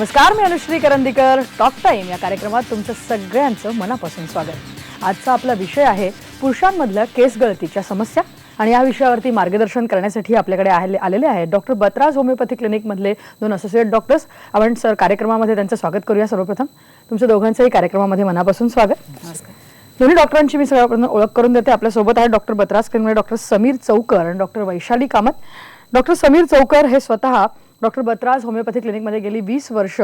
नमस्कार, मी Anushree Karandikar. Talk time या कार्यक्रमात तुमचं सगळ्यांचं मनापासून स्वागत. आजचा आपला विषय आहे पुरुषांमधल्या केस गळतीच्या समस्या आणि या विषयावरती मार्गदर्शन करण्यासाठी आपल्याकडे आलेले आहेत डॉक्टर बत्राज होमिओपॅथी क्लिनिकमधले दोन असोसिएट डॉक्टर्स. आपण सर कार्यक्रमामध्ये त्यांचं स्वागत करूया. सर्वप्रथम तुमच्या दोघांचंही कार्यक्रमामध्ये मनापासून स्वागत. नमस्कार. दोन्ही डॉक्टरांची मी सगळ्यापर्यंत ओळख करून देते. आपल्यासोबत आहे डॉक्टर बत्राज क्लिनिकमध्ये डॉक्टर समीर चौकर आणि डॉक्टर वैशाली कामत. डॉक्टर समीर चौकर हे स्वतः डॉक्टर बत्राज होमिओपॅथी क्लिनिकमध्ये गेली 20 वर्ष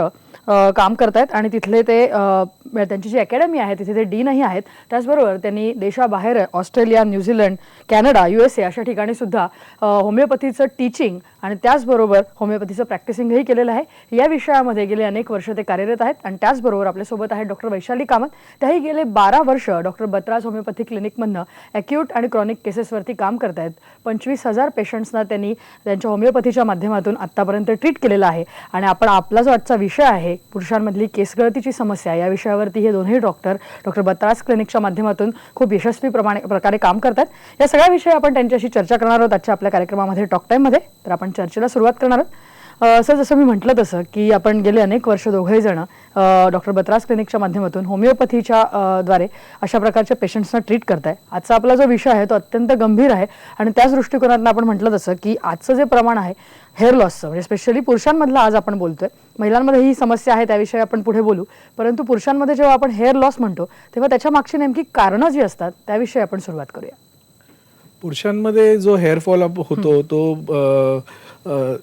काम करतायत आणि तिथले ते त्यांची जी अकॅडमी आहे तिथे ते डीनही आहेत. त्याचबरोबर त्यांनी देशाबाहेर ऑस्ट्रेलिया, न्यूझीलंड, कॅनडा, USA अशा ठिकाणी सुद्धा होमिओपॅथीचं टीचिंग आणि त्याचबरोबर होमिओपॅथीचं प्रॅक्टिसिंगही केलेलं आहे. या विषयामध्ये गेले अनेक वर्ष ते कार्यरत आहेत. आणि त्याचबरोबर आपल्यासोबत आहेत डॉक्टर वैशाली कामत. त्याही गेले 12 वर्ष डॉक्टर बत्राज होमिओपॅथी क्लिनिकमधनं ॲक्यूट आणि क्रॉनिक केसेसवरती काम करतायत. 25,000 पेशंट्सना त्यांनी त्यांच्या होमिओपॅथीच्या माध्यमातून आत्तापर्यंत ट्रीट केलेला आहे. आणि आपला जो आजचा विषय आहे पुरुषांमधली केसगळतीची समस्या, या विषयावरती हे दोन्ही डॉक्टर बत्राज क्लिनिकच्या माध्यमातून खूप यशस्वी प्रकारे काम करतात. या सगळ्या विषयी आपण त्यांच्याशी चर्चा करणार आहोत आजच्या आपल्या कार्यक्रमामध्ये टॉक टाइममध्ये. तर आपण चर्चेला सुरुवात करणार आहोत. सर, जसं मी म्हटलं तसं की आपण गेले अनेक वर्ष दोघेही जण डॉक्टर बत्राज क्लिनिकच्या माध्यमातून होमिओपॅथीच्या द्वारे अशा प्रकारच्या पेशंट्सना ट्रीट करताय. आजचा आपला जो विषय आहे तो अत्यंत गंभीर आहे आणि त्याच दृष्टिकोनातून आपण म्हटलं तसं की आजचं जे प्रमाण आहे हेअर लॉसचं, म्हणजे स्पेशली पुरुषांमधलं आज आपण बोलतोय, महिलांमध्ये ही समस्या आहे त्याविषयी आपण पुढे बोलू, परंतु पुरुषांमध्ये जेव्हा आपण हेअर लॉस म्हणतो तेव्हा त्याच्या मागची नेमकी कारणं जी असतात त्याविषयी आपण सुरुवात करूया. पुरुषांमध्ये जो हेअर फॉल होतो तो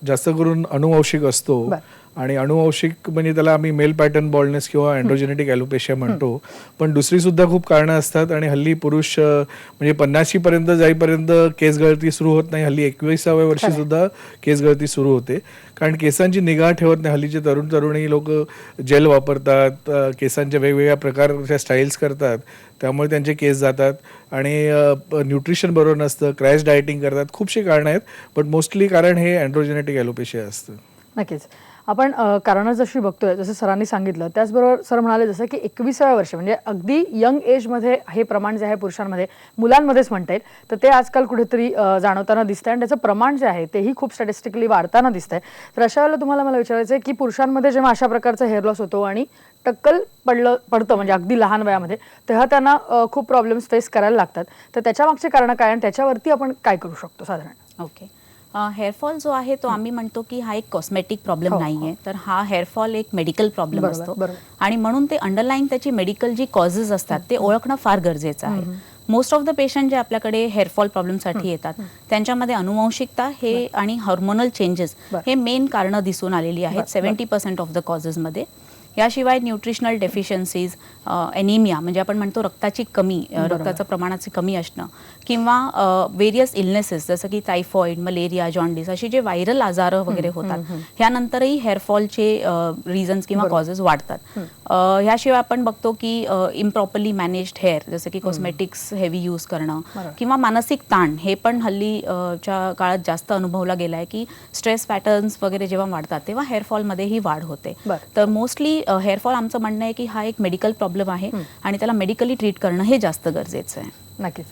जास्त करून अनुवंशिक असतो. आणि अनुवंशिक म्हणजे त्याला आम्ही मेल पॅटर्न बॉल्डनेस किंवा अँड्रोजेनेटिक ॲलोपेशिया म्हणतो. पण दुसरी सुद्धा खूप कारणं असतात आणि हल्ली पुरुष म्हणजे 50 पर्यंत जाईपर्यंत केस गळती सुरू होत नाही. हल्ली 21व्या वर्षी सुद्धा केस गळती सुरू होते, कारण केसांची निगा ठेवत नाही. हल्लीचे तरुणी लोक जेल वापरतात, केसांच्या वेगवेगळ्या प्रकारच्या स्टाईल्स करतात, त्यामुळे त्यांचे केस जातात. आणि न्यूट्रिशन बरोबर नसतं, क्रॅश डायटिंग करतात. खूपशी कारणं आहेत, पण मोस्टली कारण हे अँड्रोजेनेटिक ॲलोपेशिया असतं. नक्कीच. आपण कारणं जशी बघतोय, जसं सरांनी सांगितलं, त्याचबरोबर सर म्हणाले जसं की 21व्या वर्ष म्हणजे अगदी यंग एजमध्ये हे प्रमाण जे आहे पुरुषांमध्ये, मुलांमध्येच म्हणता येईल, तर ते आजकाल कुठेतरी जाणवताना दिसतंय आणि त्याचं प्रमाण जे आहे तेही खूप स्टॅटिस्टिकली वाढताना दिसतंय. तर अशा वेळेला तुम्हाला मला विचारायचं आहे की पुरुषांमध्ये जेव्हा अशा प्रकारचा हेअर लॉस होतो आणि टक्कल पडतं म्हणजे अगदी लहान वयामध्ये, तेव्हा त्यांना खूप प्रॉब्लेम्स फेस करायला लागतात. तर त्याच्या मागचे कारणं काय आणि त्याच्यावरती आपण काय करू शकतो साधारण? ओके. हेअरफॉल जो आहे तो आम्ही म्हणतो की हा एक कॉस्मेटिक प्रॉब्लेम नाहीये, तर हा हेअरफॉल एक मेडिकल प्रॉब्लेम असतो. आणि म्हणून ते अंडरलाईन त्याची मेडिकल जी कॉजेस असतात ते ओळखणं फार गरजेचं आहे. मोस्ट ऑफ द पेशंट जे आपल्याकडे हेअरफॉल प्रॉब्लेमसाठी येतात त्यांच्यामध्ये अनुवंशिकता हे आणि हार्मोनल चेंजेस हे मेन कारणं दिसून आलेली आहेत 70% ऑफ द कॉजेसमध्ये. याशिवाय न्यूट्रिशनल डेफिशियन्सीज, एनिमिया म्हणजे आपण म्हणतो रक्ताची कमी, रक्ताचं प्रमाणाची कमी असणं, किंवा वेरियस इलनेसेस जसं की टायफॉइड, मलेरिया, जॉन्डिस अशी जे व्हायरल आजार वगैरे होतात, ह्यानंतरही हेअरफॉलचे रिझन्स किंवा कॉजेस वाढतात. ह्याशिवाय आपण बघतो की इम्प्रॉपरली मॅनेज्ड हेअर जसं की कॉस्मेटिक्स हेवी यूज करणं किंवा मानसिक ताण हे पण हल्लीच्या काळात जास्त अनुभवला गेला आहे की स्ट्रेस पॅटर्न्स वगैरे जेव्हा वाढतात तेव्हा हेअरफॉलमध्येही वाढ होते. तर मोस्टली हेअरफॉल आमचं म्हणणं आहे की हा एक मेडिकल प्रॉब्लेम आहे आणि त्याला मेडिकली ट्रीट करणं हे जास्त गरजेचं आहे. नक्कीच.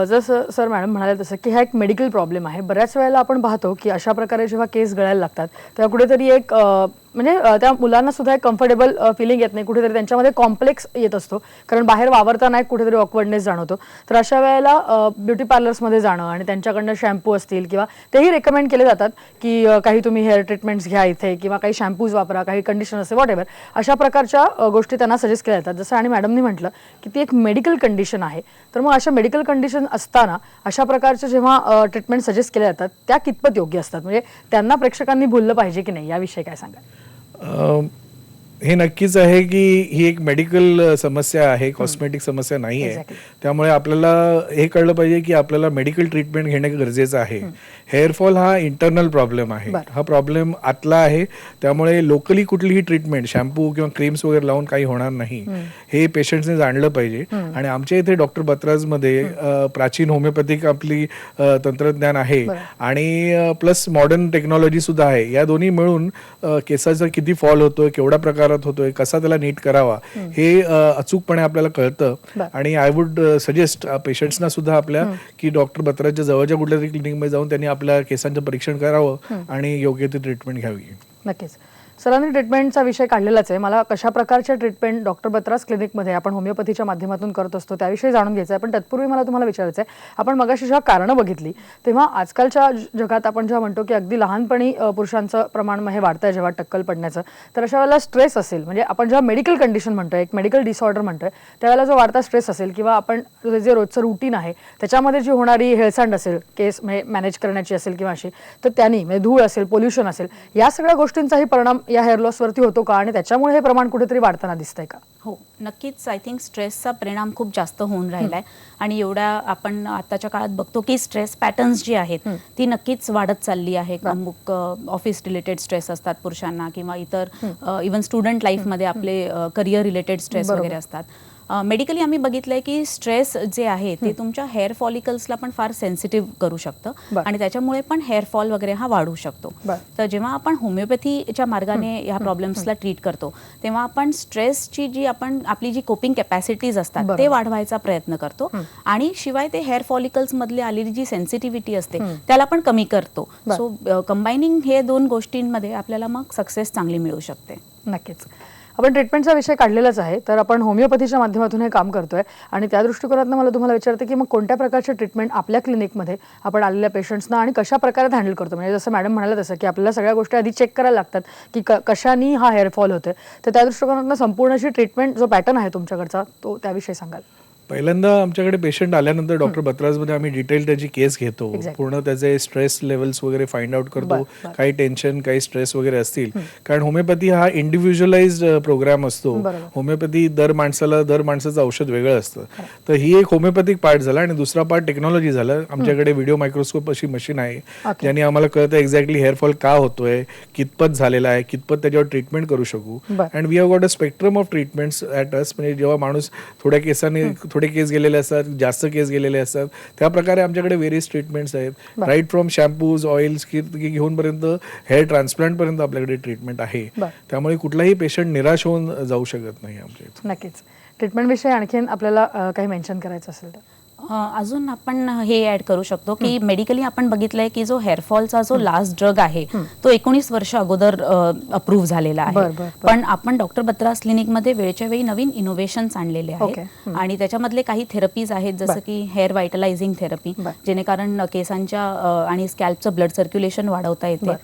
जसं सर मॅडम म्हणाले तसं की हा एक मेडिकल प्रॉब्लेम आहे. बऱ्याच वेळेला आपण पाहतो की अशा प्रकारे जेव्हा केस गळायला लागतात तेव्हा कुठेतरी एक म्हणजे त्या मुलांना सुद्धा एक कम्फर्टेबल फिलिंग येत नाही, कुठेतरी त्यांच्यामध्ये कॉम्प्लेक्स येत असतो, कारण बाहेर वावरताना एक कुठेतरी ऑकवर्डनेस जाणवतो. तर अशा वेळेला ब्युटी पार्लर्समध्ये जाणं आणि त्यांच्याकडनं शॅम्पू असतील किंवा तेही रेकमेंड केले जातात की काही तुम्ही हेअर ट्रीटमेंट्स घ्या इथे किंवा काही शॅम्पूज वापरा, काही कंडिशनर असे वॉट एव्हर, अशा प्रकारच्या गोष्टी त्यांना सजेस्ट केल्या जातात. जसं आणि मॅडमनी म्हटलं की ती एक मेडिकल कंडिशन आहे. तर मग अशा मेडिकल कंडिशन असताना अशा प्रकारच्या जेव्हा ट्रीटमेंट सजेस्ट केल्या जातात त्या कितपत योग्य असतात, म्हणजे त्यांना प्रेक्षकांनी भुललं पाहिजे की नाही, याविषयी काय सांगा? हे नक्कीच आहे की ही एक मेडिकल समस्या आहे, कॉस्मेटिक समस्या नाही आहे. त्यामुळे आपल्याला हे कळलं पाहिजे की आपल्याला मेडिकल ट्रीटमेंट घेणं गरजेचं आहे. हेअरफॉल हा इंटरनल प्रॉब्लेम आहे, हा प्रॉब्लेम आतला आहे. त्यामुळे लोकली कुठलीही ट्रीटमेंट शॅम्पू किंवा क्रीम्स वगैरे लावून काही होणार नाही, हे पेशंट्सने जाणलं पाहिजे. आणि आमच्या इथे डॉक्टर बत्राजमध्ये प्राचीन होमिओपॅथिक आपली तंत्रज्ञान आहे आणि प्लस मॉडर्न टेक्नॉलॉजी सुद्धा आहे. या दोन्ही मिळून केसाचा किती फॉल होतोय, केवढा प्रकारात होतोय, कसा त्याला नीट करावा हे अचूकपणे आपल्याला कळतं. आणि आय वुड सजेस्ट पेशंट्सना सुद्धा आपल्या की डॉक्टर बत्राजच्या जवळच्या कुठल्या तरी क्लिनिकमध्ये जाऊन त्यांनी आपल्या केसांचं परीक्षण करावं आणि योग्य ती ट्रीटमेंट घ्यावी. नक्कीच. सरांनी ट्रीटमेंटचा विषय काढलेलाच आहे. मला कशा प्रकारच्या ट्रीटमेंट डॉक्टर बत्रास क्लिनिकमध्ये आपण होमिओपॅथीच्या माध्यमातून करत असतो त्याविषयी जाणून घ्यायचं आहे. पण तत्पूर्वी मला तुम्हाला विचारायचं आहे, आपण मगाशी जेव्हा कारणं बघितली तेव्हा आजकालच्या जगात आपण जेव्हा म्हणतो की अगदी लहानपणी पुरुषांचं प्रमाण हे वाढतंय जेव्हा टक्कल पडण्याचं, तर अशा वेळेला स्ट्रेस असेल, म्हणजे आपण जेव्हा मेडिकल कंडिशन म्हणतोय, एक मेडिकल डिसऑर्डर म्हणतोय, त्यावेळेला जो वाढता स्ट्रेस असेल किंवा आपण जे रोजचं रुटीन आहे त्याच्यामध्ये जी होणारी हेळसांड असेल, केस म्हणजे मॅनेज करण्याची असेल किंवा अशी, तर त्यांनी म्हणजे धूळ असेल, पोल्युशन असेल, या सगळ्या गोष्टींचाही परिणाम या हेअर लॉसवरती होतो का आणि त्याच्यामुळे हे प्रमाण कुठेतरी वाढताना दिसतंय का? हो, नक्कीच. आय थिंक स्ट्रेसचा परिणाम खूप जास्त होऊन राहिलाय आणि एवढ्या आपण आताच्या काळात बघतो की स्ट्रेस पॅटर्न्स जी आहेत ती नक्कीच वाढत चालली आहे. अमुक ऑफिस रिलेटेड स्ट्रेस असतात पुरुषांना किंवा इतर इव्हन स्टुडंट लाईफमध्ये आपले करिअर रिलेटेड स्ट्रेस वगैरे असतात. मेडिकली आम्ही बघितलंय की स्ट्रेस जे आहे ते तुमच्या हेअर फॉलिकल्सला पण फार सेन्सिटिव्ह करू शकतं आणि त्याच्यामुळे पण हेअर फॉल वगैरे हा वाढू शकतो. तर जेव्हा आपण होमिओपॅथीच्या मार्गाने ह्या प्रॉब्लेम्सला ट्रीट करतो तेव्हा आपण स्ट्रेसची जी आपली जी कोपिंग कॅपॅसिटीज असतात ते वाढवायचा प्रयत्न करतो आणि शिवाय ते हेअर फॉलिकल्स मधली आलेली जी सेन्सिटिव्हिटी असते त्याला पण कमी करतो. सो कंबायनिंग हे दोन गोष्टींमध्ये आपल्याला मग सक्सेस चांगली मिळू शकते. नक्कीच. आपण ट्रीटमेंटचा विषय काढलेलाच आहे, तर आपण होमिओपॅथीच्या माध्यमातून हे काम करतोय आणि त्या दृष्टिकोनातून मला तुम्हाला विचारते की मग कोणत्या प्रकारचे ट्रीटमेंट आपल्या क्लिनिकमध्ये आपण आलेल्या पेशंट्सना आणि कशा प्रकारे हँडल करतो. म्हणजे जसं मॅडम म्हणाले तसं की आपल्याला सगळ्या गोष्टी आधी चेक करायला लागतात की कशानी हा हेअरफॉल होतोय, तर त्या दृष्टिकोनातून संपूर्ण अशी ट्रीटमेंट जो पॅटर्न आहे तुमच्याकडचा तो त्याविषयी सांगाल? पहिल्यांदा आमच्याकडे पेशंट आल्यानंतर डॉक्टर बत्रासमध्ये आम्ही डिटेल त्याची केस घेतो, पूर्ण त्याचे स्ट्रेस लेवल्स वगैरे फाइंड आउट करतो, काही टेन्शन काही स्ट्रेस वगैरे असतील, कारण होमिओपॅथी हा इंडिव्हिज्युअलाइज्ड प्रोग्राम असतो. होमिओपॅथी दर माणसाचं औषध वेगळं असतं. तर ही एक होमिओपॅथिक पार्ट झाला आणि दुसरा पार्ट टेक्नॉलॉजी झाला. आमच्याकडे व्हिडिओ मायक्रोस्कोप अशी मशीन आहे ज्याने आम्हाला कळतं एक्झॅक्टली हेअरफॉल का होतोय, कितपत झालेला आहे, कितपत त्याच्यावर ट्रीटमेंट करू शकू. And we have got a spectrum of treatments at us. म्हणजे जेव्हा माणूस थोड्या केसाने थोडे केस गेलेले असतात, जास्त केस गेलेले असतात, त्या प्रकारे आमच्याकडे व्हेरियस ट्रीटमेंट्स आहेत. राईट फ्रॉम शॅम्पूज, ऑइल्स घेऊन पर्यंत हेअर ट्रान्सप्लांट पर्यंत आपल्याकडे ट्रीटमेंट आहे. त्यामुळे कुठलाही पेशंट निराश होऊन जाऊ शकत नाही आमच्या इथे. नक्कीच. ट्रीटमेंट विषयी आणखीन आपल्याला काही मेन्शन करायचं असेल तर अजून आपण हे ऍड करू शकतो की मेडिकली आपण बघितलंय की जो हेअरफॉलचा जो लास्ट ड्रग आहे तो 19 वर्ष अगोदर अप्रूव्ह झालेला आहे. पण आपण डॉक्टर बत्रास क्लिनिकमध्ये वेळच्या वेळी नवीन इनोव्हेशन्स आणलेले आहेत आणि त्याच्यामधले काही थेरपीज आहेत जसं की हेअर व्हायटलायझिंग थेरपी, जेणेकरून केसांच्या आणि स्कॅल्पचं ब्लड सर्क्युलेशन वाढवता येते.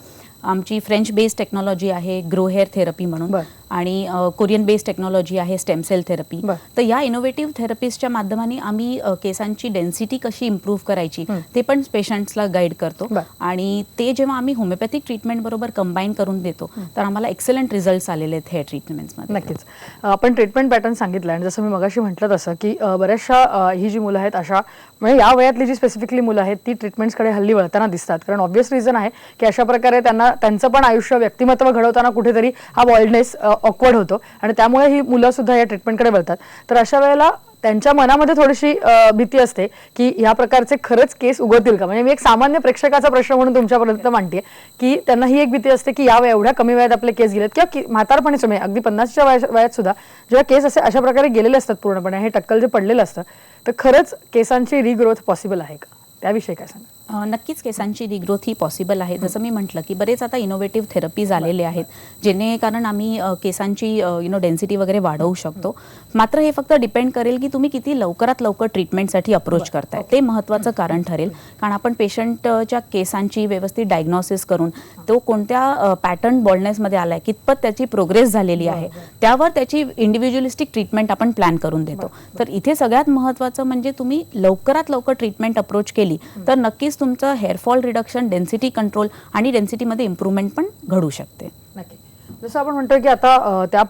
आमची फ्रेंच बेस्ड टेक्नॉलॉजी आहे ग्रो हेअर थेरपी म्हणून आणि कोरियन बेस्ड टेक्नॉलॉजी आहे स्टेम सेल थेरपी. तर या इनोव्हेटिव्ह थेरपीजच्या माध्यमाने आम्ही केसांची डेन्सिटी कशी इम्प्रूव्ह करायची ते पण पेशंट्सला गाईड करतो आणि ते जेव्हा आम्ही होमिओपॅथिक ट्रीटमेंट बरोबर कंबाईन करून देतो तर आम्हाला एक्सलंट रिझल्ट्स आलेले आहेत हेअर ट्रीटमेंट्समध्ये. नक्कीच. आपण ट्रीटमेंट पॅटर्न सांगितलं आणि जसं मी मगाशी म्हटलं तसं की बऱ्याचशा ही जी मुलं आहेत अशा म्हणजे या वयातली जी स्पेसिफिकली मुलं आहेत ती ट्रीटमेंट्सकडे हल्ली वळताना दिसतात. कारण ऑब्व्हियस रिझन आहे की अशा प्रकारे त्यांचं पण आयुष्य व्यक्तिमत्व घडवताना कुठेतरी हा बॉल्डनेस ऑकवर्ड होतो आणि त्यामुळे ही मुलं सुद्धा या ट्रीटमेंटकडे वळतात. तर अशा वेळेला त्यांच्या मनामध्ये थोडीशी भीती असते की ह्या प्रकारचे खरंच केस उगवतील का. म्हणजे मी एक सामान्य प्रेक्षकाचा प्रश्न म्हणून तुमच्यापर्यंत मांडते की त्यांना ही एक भीती असते की या एवढ्या कमी वयात आपले केस गेलेत किंवा म्हातारपणी समय अगदी 50च्या वयात सुद्धा जेव्हा केस असे अशा प्रकारे गेलेले असतात पूर्णपणे हे टक्कल जे पडलेलं असतं तर खरंच केसांची रिग्रोथ पॉसिबल आहे का, त्याविषयी काय सांगा? नक्कीच केसांची रिग्रोथ ही पॉसिबल आहे. जसं मी म्हटलं की बरेच आता इनोव्हेटिव्ह थेरपीज आलेले आहेत जेणेकरून आम्ही केसांची डेन्सिटी वगैरे वाढवू शकतो. मात्र हे फक्त डिपेंड करेल की तुम्ही किती लवकरात लवकर ट्रीटमेंटसाठी अप्रोच करताय ते महत्त्वाचं कारण ठरेल. कारण आपण पेशंटच्या केसांची व्यवस्थित डायग्नोसिस करून तो कोणत्या पॅटर्न बॉल्डनेसमध्ये आलाय, कितपत त्याची प्रोग्रेस झालेली आहे, त्यावर त्याची इंडिव्हिज्युअलिस्टिक ट्रीटमेंट आपण प्लॅन करून देतो. तर इथे सगळ्यात महत्त्वाचं म्हणजे तुम्ही लवकरात लवकर ट्रीटमेंट अप्रोच केली तर नक्कीच तुमचं हेअरफॉल रिडक्शन, डेन्सिटी कंट्रोल आणि डेन्सिटीमध्ये इम्प्रूव्हमेंट पण घडू शकते. नक्की. जसं आपण म्हणतोय की आता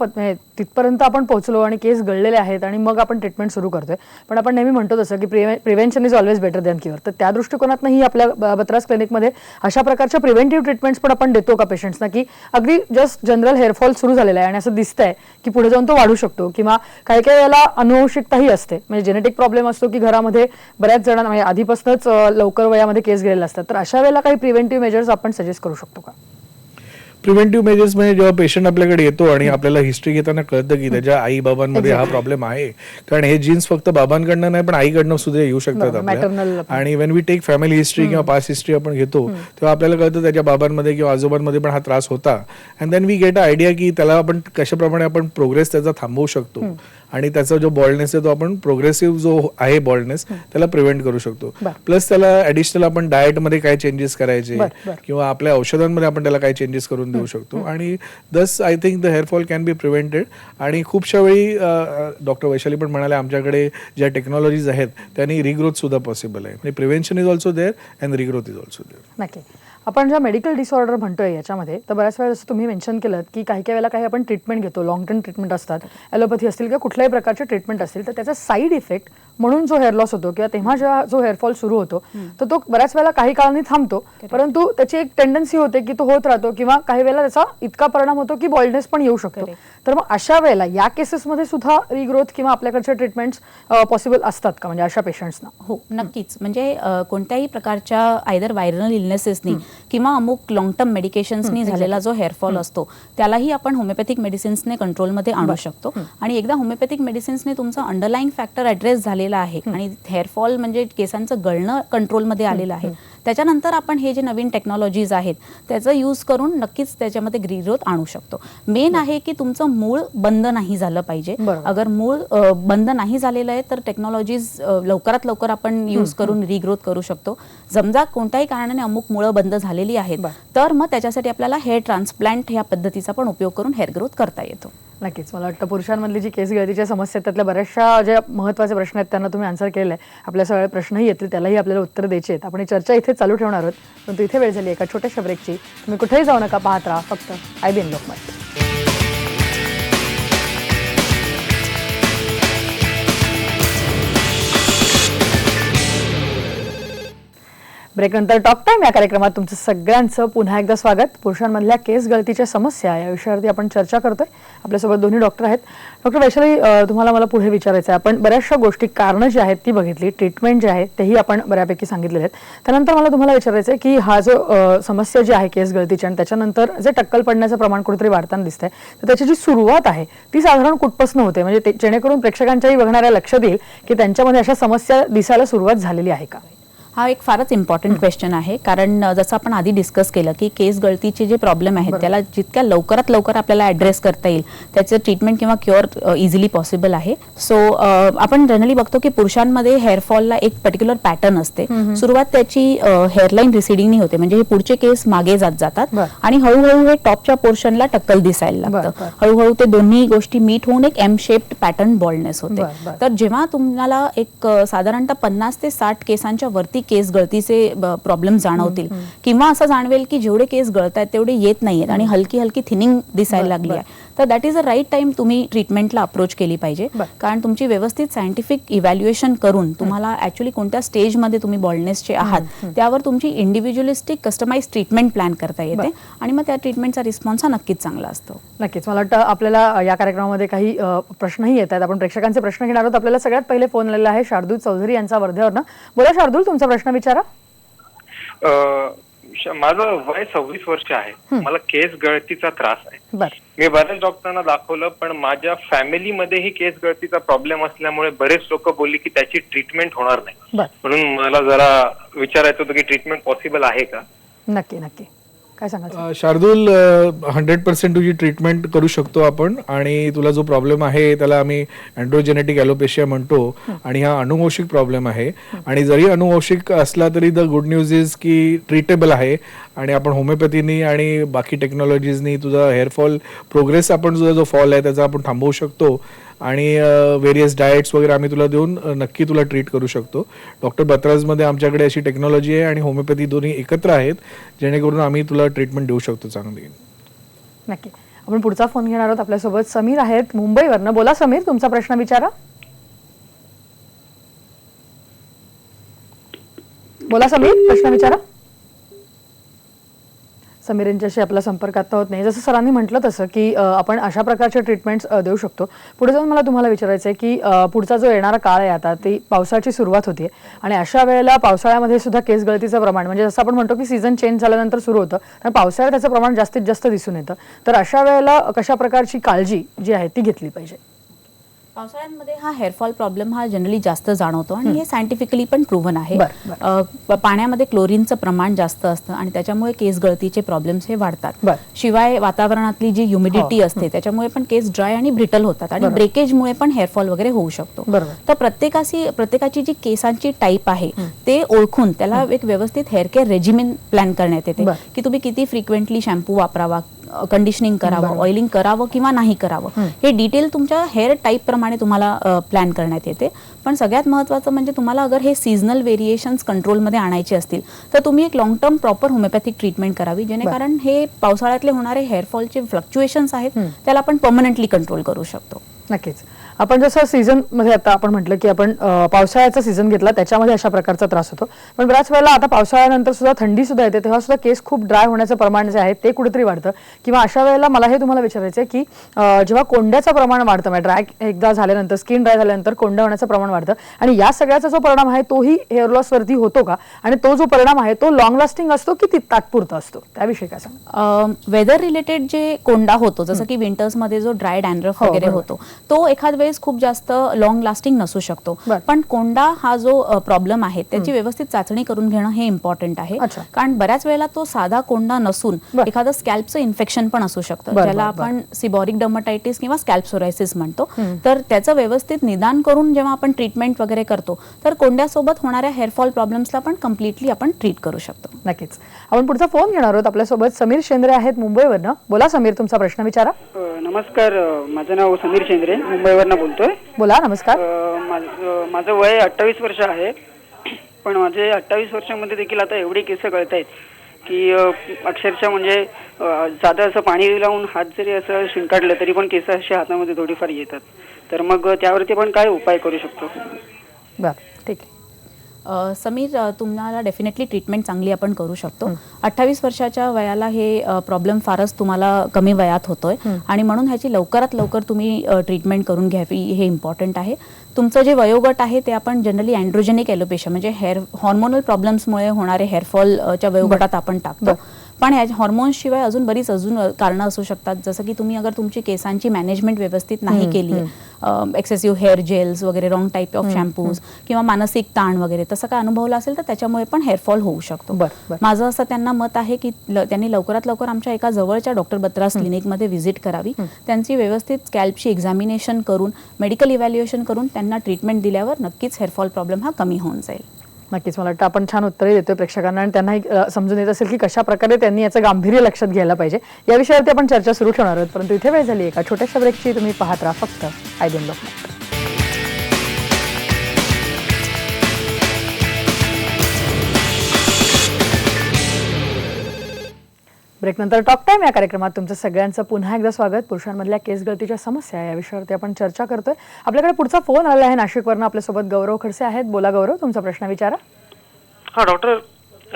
तिथपर्यंत आपण पोहोचलो आणि केस गळलेले आहेत आणि मग आपण ट्रीटमेंट सुरू करतोय, पण आपण नेहमी म्हणतो तसं की prevention is always better than cure. तर त्या दृष्टिकोनातूनही आपल्या बत्रास क्लिनिकमध्ये अशा प्रकारच्या प्रिव्हेंटिव्ह ट्रीटमेंट्स पण आपण देतो का पेशंट्सना की अगदी जस्ट जनरल हेअरफॉल सुरू झालेला आहे आणि असं दिसतंय की पुढे जाऊन तो वाढू शकतो किंवा काही काही वेळेला अनुवंशिकताही असते, म्हणजे जेनेटिक प्रॉब्लेम असतो की घरामध्ये बऱ्याच जणांना म्हणजे आधीपासूनच लवकर वयामध्ये केस गेलेले असतात, तर अशा वेळेला काही प्रिव्हेंटिव्ह मेजर्स आपण सजेस्ट करू शकतो का? प्रिव्हेंटिव्ह मेजर्स म्हणजे जेव्हा पेशंट आपल्याकडे येतो आणि आपल्याला हिस्ट्री घेताना कळतं की त्याच्या आई बाबांमध्ये हा प्रॉब्लेम आहे, कारण हे जीन्स फक्त बाबांकडनं नाही पण आईकडनं सुद्धा येऊ शकतात आपल्याला. आणि when we take family history किंवा पास्ट हिस्ट्री आपण घेतो तेव्हा आपल्याला कळतं त्याच्या बाबांमध्ये किंवा आजोबांमध्ये पण हा त्रास होता. And then we get a idea की त्याला आपण कशाप्रमाणे आपण प्रोग्रेस त्याचा थांबवू शकतो आणि त्याचा जो बॉल्डनेस आहे तो आपण प्रोग्रेसिव्ह जो आहे बॉल्डनेस त्याला प्रिव्हेंट करू शकतो. प्लस त्याला ऍडिशनल आपण डाएटमध्ये काय चेंजेस करायचे किंवा आपल्या औषधांमध्ये आपण त्याला काय चेंजेस करून देऊ शकतो आणि दस I think the hair fall can be prevented. आणि खूपशा वेळी डॉक्टर वैशाली पण म्हणाले आमच्याकडे ज्या टेक्नॉलॉजीज आहेत त्यांनी रिग्रोथ सुद्धा पॉसिबल आहे. म्हणजे prevention is also there and regrowth is also there. नक्की. आपण ज्या मेडिकल डिसऑर्डर म्हणतोय याच्यामध्ये तर बऱ्याच वेळा जसं तुम्ही मेन्शन केलं की काही काही वेळेला काही आपण ट्रीटमेंट घेतो, लॉंग टर्म ट्रीटमेंट असतात, ॲलोपॅथी असतील किंवा कुठल्याही प्रकारचे ट्रीटमेंट असतील, तर त्याचा साईड इफेक्ट म्हणून जो हेअर लॉस होतो किंवा तेव्हा जेव्हा जो हेअरफॉल सुरू होतो तर तो बऱ्याच वेळेला काही काळाने थांबतो, परंतु त्याची एक टेंडन्सी होते की तो होत राहतो किंवा काही वेळेला त्याचा इतका परिणाम होतो की बॉल्डनेस पण येऊ शकतो. तर मग अशा वेळेला या केसेसमध्ये सुद्धा रिग्रोथ किंवा आपल्याकडचे ट्रीटमेंट्स पॉसिबल असतात का, म्हणजे अशा पेशंट्सना? हो, नक्कीच. म्हणजे कोणत्याही प्रकारच्या आयदर व्हायरल इलनेसेसनी किंवा अमुक लॉंग टर्म मेडिकेशन्सनी झालेला जो हेअरफॉल असतो त्यालाही आपण होमिओपॅथिक मेडिसिन्सने कंट्रोलमध्ये आणू शकतो. आणि एकदा होमिओपॅथिक मेडिसिन्सने तुमचा अंडरलाईंग फॅक्टर ॲड्रेस झालेला आहे आणि हेअरफॉल म्हणजे केसांचं गळणं कंट्रोलमध्ये आलेलं आहे, त्याच्यानंतर आपण हे जे नवीन टेक्नॉलॉजीज आहेत त्याचा यूज करून नक्कीच त्याच्यामध्ये रिग्रोथ आणू शकतो. मेन आहे की तुमचं मूळ बंद नाही झालं पाहिजे. अगर मूळ बंद नाही झालेलं आहे तर टेक्नॉलॉजीज लवकरात लवकर आपण यूज करून रिग्रोथ करू शकतो. समजा कोणत्याही कारणाने अमुक मुळं बंद झालेली आहेत तर मग त्याच्यासाठी आपल्याला हेअर ट्रान्सप्लांट ह्या पद्धतीचा पण उपयोग करून हेअर ग्रोथ करता येतो. नक्कीच. मला वाटतं पुरुषांमधली जी केस गळतीच्या समस्या आहेत त्यातल्या बऱ्याचशा ज्या महत्त्वाचे प्रश्न आहेत त्यांना तुम्ही आन्सर केलं आहे. आपल्या सगळे प्रश्नही येतील, त्यालाही आपल्याला उत्तर द्यायची आहेत. आपण ही चर्चा इथे चालू ठेवणार आहोत, परंतु इथे वेळ झाली एका छोट्याशा ब्रेकची. तुम्ही कुठेही जाऊ नका, पाहत राहा फक्त IBN लोकमत. ब्रेकनंतर टॉक टाइम या कार्यक्रमात तुमचं सगळ्यांचं पुन्हा एकदा स्वागत. पुरुषांमधल्या केस गळतीच्या समस्या या विषयावरती आपण चर्चा करतोय. आपल्यासोबत दोन्ही डॉक्टर आहेत. डॉक्टर वैशाली, तुम्हाला मला पुढे विचारायचं आहे. आपण बऱ्याचशा गोष्टी कारणं जी आहेत ती बघितली, ट्रीटमेंट जे आहे तेही आपण बऱ्यापैकी सांगितलेले आहेत. त्यानंतर मला तुम्हाला विचारायचं आहे की हा जो समस्या जी आहे केस गळतीची आणि त्याच्यानंतर जे टक्कल पडण्याचं प्रमाण कुठेतरी वाढताना दिसतंय, तर त्याची जी सुरुवात आहे ती साधारण कुठपासून होते, म्हणजे जेणेकरून प्रेक्षकांच्याही बघणाऱ्या लक्षात येईल की त्यांच्यामध्ये अशा समस्या दिसायला सुरुवात झालेली आहे का? हा एक फारच इम्पॉर्टंट क्वेश्चन आहे, कारण जसं आपण आधी डिस्कस केलं की केस गळतीचे जे प्रॉब्लेम आहेत त्याला जितक्या लवकरात लवकर आपल्याला ॲड्रेस करता येईल त्याचं ट्रीटमेंट किंवा क्युअर इझिली पॉसिबल आहे. सो आपण जनरली बघतो की पुरुषांमध्ये हेअरफॉलला एक पर्टिक्युलर पॅटर्न असते. सुरुवात त्याची हेअरलाईन रिसिडिंगनी होते, म्हणजे हे पुढचे केस मागे जात जातात आणि हळूहळू हे टॉपच्या पोर्शनला टक्कल दिसायला लागतं. हळूहळू ते दोन्ही गोष्टी मीट होऊन एक M-शेप्ड पॅटर्न बॉल्डनेस होते. तर जेव्हा तुम्हाला एक साधारणतः 50 ते 60 केसांच्या वरती केस गळतीचे प्रॉब्लेम जाणवतील किंवा असं जाणवेल की जेवढे केस गळत आहेत तेवढे येत नाहीयेत आणि हलकी हलकी थिनिंग दिसायला लागली आहे, तर that is a right time तुम्ही ट्रीटमेंटला अप्रोच केली पाहिजे. कारण तुमची व्यवस्थित सायंटिफिक इव्हॅल्युएशन करून तुम्हाला ऍक्च्युली कोणत्या स्टेजमध्ये तुम्ही बॉल्डनेसचे आहात त्यावर तुमची इंडिव्हिज्युअलिस्टिक कस्टमाइज ट्रीटमेंट प्लॅन करता येते आणि मग त्या ट्रीटमेंटचा रिस्पॉन्स हा नक्कीच चांगला असतो. नक्कीच. मला वाटतं आपल्याला या कार्यक्रमामध्ये काही प्रश्नही येत आहेत. आपण प्रेक्षकांचे प्रश्न घेणार आहोत. आपल्याला सगळ्यात पहिले फोन आलेला आहे शार्दूल चौधरी यांचा वर्ध्यावरनं. बोला शार्दूल, तुमचा प्रश्न विचारा. माझं वय 26 वर्ष आहे. मला केस गळतीचा त्रास आहे. मी बऱ्याच डॉक्टरांना दाखवलं पण माझ्या फॅमिलीमध्येही केस गळतीचा प्रॉब्लेम असल्यामुळे बरेच लोक बोलली की त्याची ट्रीटमेंट होणार नाही. म्हणून मला जरा विचारायचं होतं की ट्रीटमेंट पॉसिबल आहे का? नक्की नक्की, काय सांगाल शार्दूल? 100% तुझी ट्रीटमेंट करू शकतो आपण. आणि तुला जो प्रॉब्लेम आहे त्याला आम्ही अँड्रोजेनेटिक ॲलोपेशिया म्हणतो आणि हा अनुवंशिक प्रॉब्लेम आहे. आणि जरी अनुवंशिक असला तरी द गुड न्यूज इज की ट्रीटेबल आहे आणि आपण होमिओपॅथीनी आणि बाकी टेक्नॉलॉजीजनी तुझा हेअरफॉल प्रोग्रेस, आपण तुझा जो फॉल आहे त्याचा आपण थांबवू शकतो आणि व्हेरियस डाएट्स वगैरे आम्ही तुला देऊन नक्की तुला ट्रीट करू शकतो. डॉक्टर बत्राजमध्ये आमच्याकडे अशी टेक्नॉलॉजी आहे आणि होमिओपॅथी दोन्ही एकत्र आहेत, जेणेकरून आम्ही तुला ट्रीटमेंट देऊ शकतो चांगली. नक्की. आपण पुढचा फोन घेणार आहोत. आपल्यासोबत समीर आहेत मुंबईवरनं. बोला समीर, तुमचा प्रश्न विचारा. बोला समीर, प्रश्न विचारा. समीर यांच्याशी आपला संपर्क आता होत नाही. जसं सरांनी म्हटलं तसं की आपण अशा प्रकारचे ट्रीटमेंट्स देऊ शकतो. पुढे जाऊन मला तुम्हाला विचारायचं आहे की पुढचा जो येणारा काळ आहे आता ती पावसाची सुरुवात होते आणि अशा वेळेला पावसाळ्यामध्ये सुद्धा केस गळतीचं प्रमाण म्हणजे जसं आपण म्हणतो की सीझन चेंज झाल्यानंतर सुरू होतं तर पावसाळ्यात त्याचं प्रमाण जास्तीत जास्त दिसून येतं. तर अशा वेळेला कशा प्रकारची काळजी जी आहे ती घेतली पाहिजे? पावसाळ्यांमध्ये हा हेअरफॉल प्रॉब्लेम हा जनरली जास्त जाणवतो आणि हे सायंटिफिकली पण प्रूव्हन आहे. पाण्यामध्ये क्लोरीनचं प्रमाण जास्त असतं आणि त्याच्यामुळे केस गळतीचे प्रॉब्लेम्स हे वाढतात. शिवाय वातावरणातली जी ह्युमिडिटी असते त्याच्यामुळे पण केस ड्राय आणि ब्रिटल होतात आणि ब्रेकेजमुळे पण हेअरफॉल वगैरे होऊ शकतो. तर प्रत्येकाची जी केसांची टाईप आहे ते ओळखून त्याला एक व्यवस्थित हेअर केअर रेजिमेन प्लॅन करण्यात येते की तुम्ही किती फ्रिक्वेंटली शॅम्पू वापरावा, कंडिशनिंग करावं, ऑइलिंग करावं किंवा नाही करावं, हे डिटेल तुमच्या हेअर टाईप प्रमाणे तुम्हाला प्लॅन करण्यात येते. पण सगळ्यात महत्त्वाचं म्हणजे तुम्हाला अगर हे सीझनल व्हेरिएशन्स कंट्रोलमध्ये आणायचे असतील तर तुम्ही एक long term proper homeopathic treatment करावी, जेणेकरून हे पावसाळ्यातले होणारे हेअरफॉलचे फ्लक्च्युएशन्स आहेत त्याला आपण परमनंटली कंट्रोल करू शकतो. नक्कीच. आपण जसं सीझन मध्ये आता आपण म्हटलं की आपण पावसाळ्याचा सीझन घेतला त्याच्यामध्ये अशा प्रकारचा त्रास होतो, पण बऱ्याच वेळेला आता पावसाळ्यानंतर सुद्धा थंडी सुद्धा येते तेव्हा सुद्धा केस खूप ड्राय होण्याचं प्रमाण जे आहे ते कुठेतरी वाढतं. किंवा अशा वेळेला मला हे तुम्हाला विचारायचं आहे की जेव्हा कोंड्याचं प्रमाण वाढतं म्हणजे ड्राय एकदा झाल्यानंतर स्किन ड्राय झाल्यानंतर कोंड्या होण्याचं प्रमाण वाढतं आणि या सगळ्याचा जो परिणाम आहे तोही हेअर लॉस वरती होतो का आणि तो जो परिणाम आहे तो लॉंग लास्टिंग असतो की तात्पुरता असतो, त्याविषयी काय सांगा? वेदर रिलेटेड जे कोंडा होतो जसं की विंटर्स मध्ये जो ड्राय डॅन्ड्रफ वगैरे होतो तो एखाद वेळेस खूप जास्त लॉंग लास्टिंग नसू शकतो. पण कोंडा हा जो प्रॉब्लेम आहे त्याची व्यवस्थित चाचणी करून घेणं हे इम्पॉर्टंट आहे. कारण बऱ्याच वेळेला तो साधा कोंडा नसून एखादं स्कॅल्पचं इन्फेक्शन पण असू शकतं, ज्याला आपण सिबॉरिक डर्मटायटिस किंवा स्कॅल्प सोरायसिस म्हणतो. तर त्याचं व्यवस्थित निदान करून जेव्हा आपण ट्रीटमेंट वगैरे करतो तर कोंड्यासोबत होणाऱ्या हेअरफॉल प्रॉब्लेम्सला पण कम्प्लिटली आपण ट्रीट करू शकतो. नक्कीच. आपण पुढचा फोन घेणार आहोत. आपल्यासोबत समीर शेंद्रे आहेत मुंबईवरनं. बोला समीर, तुमचा प्रश्न विचारा. नमस्कार, माझं नाव समीर शेंद्रे, मुंबईवरनं बोलतोय. बोला. नमस्कार. माझं वय 28 वर्ष आहे, पण माझे 28 वर्षामध्ये देखील आता एवढी केस गळत आहेत की अक्षरशः म्हणजे साधं असं पाणी लावून हात जरी असं शिंकाडलं तरी पण केस अशी हातामध्ये थोडीफार येतात. तर मग त्यावरती पण काय उपाय करू शकतो? बरं, ठीक आहे. समीर, तुम्हाला डेफिनेटली ट्रीटमेंट चांगली आपण करू शकतो. 28 वर्षाच्या वयाला हे प्रॉब्लेम फारच तुम्हाला कमी वयात होतोय आणि म्हणून ह्याची लवकरात लवकर तुम्ही ट्रीटमेंट करून घ्यावी हे इम्पॉर्टंट आहे. तुमचं जे वयोगट आहे ते आपण जनरली अँड्रोजेनिक एलोपेशिया म्हणजे हेअर हॉर्मोनल प्रॉब्लेम्समुळे होणारे हेअरफॉलच्या वयोगटात आपण टाकतो. पण या हॉर्मोन्सशिवाय अजून कारणं असू शकतात, जसं की तुम्ही अगर तुमची केसांची मॅनेजमेंट व्यवस्थित नाही केली, एक्सेसिव्ह हेअर जेल्स वगैरे, रॉंग टाईप ऑफ शॅम्पूज किंवा मानसिक ताण वगैरे तसं काय अनुभवलं असेल तर त्याच्यामुळे पण हेअरफॉल होऊ शकतो. माझं असं त्यांना मत आहे की त्यांनी लवकरात लवकर आमच्या एका जवळच्या डॉक्टर बत्रास क्लिनिकमध्ये व्हिजिट करावी. त्यांची व्यवस्थित स्कॅल्पची एक्झामिनेशन करून, मेडिकल इव्हॅल्युएशन करून त्यांना ट्रीटमेंट दिल्यावर नक्कीच हेअरफॉल प्रॉब्लेम हा कमी होऊन जाईल. नक्कीच. मला वाटतं आपण छान उत्तरे देतोय प्रेक्षकांना आणि त्यांनाही समजून येत असेल की कशा प्रकारे त्यांनी याचं गांभीर्य लक्षात घ्यायला पाहिजे. या विषयावरती आपण चर्चा सुरू ठेवणार आहोत, परंतु इथे वेळ झाली एका छोट्याशा ब्रेकची. तुम्ही पाहत राहा फक्त आयबीएन लोकमत. ब्रेकनंतर टॉक टाइम या कार्यक्रमात तुमचं सगळ्यांचं पुन्हा एकदा स्वागत. पुरुषांमधल्या केस गळतीच्या समस्या या विषयावरती आपण चर्चा करतोय. आपल्याकडे पुढचा फोन आला आहे नाशिकवरनं. आपल्यासोबत गौरव खडसे आहेत. बोला गौरव, तुमचा प्रश्न विचारा. हा डॉक्टर,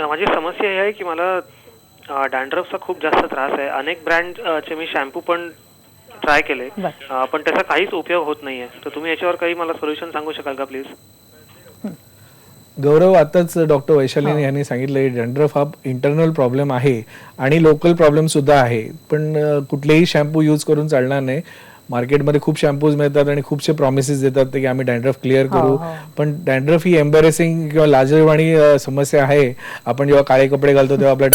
माझी समस्या ही आहे की मला डॅन्ड्रफचा खूप जास्त त्रास आहे. अनेक ब्रँडचे मी शॅम्पू पण ट्राय केले, पण त्याचा काहीच उपयोग होत नाहीये. तर तुम्ही याच्यावर काही मला सोल्युशन सांगू शकाल का प्लीज? गौरव, आताच डॉक्टर वैशाली यांनी सांगितलं डॅन्ड्रफ हा इंटरनल प्रॉब्लेम आहे आणि लोकल प्रॉब्लेम सुद्धा आहे. पण कुठलेही शॅम्पू यूज करून चालणार नाही. मार्केटमध्ये खूप शॅम्पूज मिळतात आणि खूपसे प्रॉमिसेस देतात की आम्ही डॅन्ड्रफ क्लिअर करू, पण डॅन्ड्रफ ही एम्बॅरेसिंग किंवा लाजिरवाणी समस्या आहे. आपण जेव्हा काळे कपडे घालतो तेव्हा आपल्या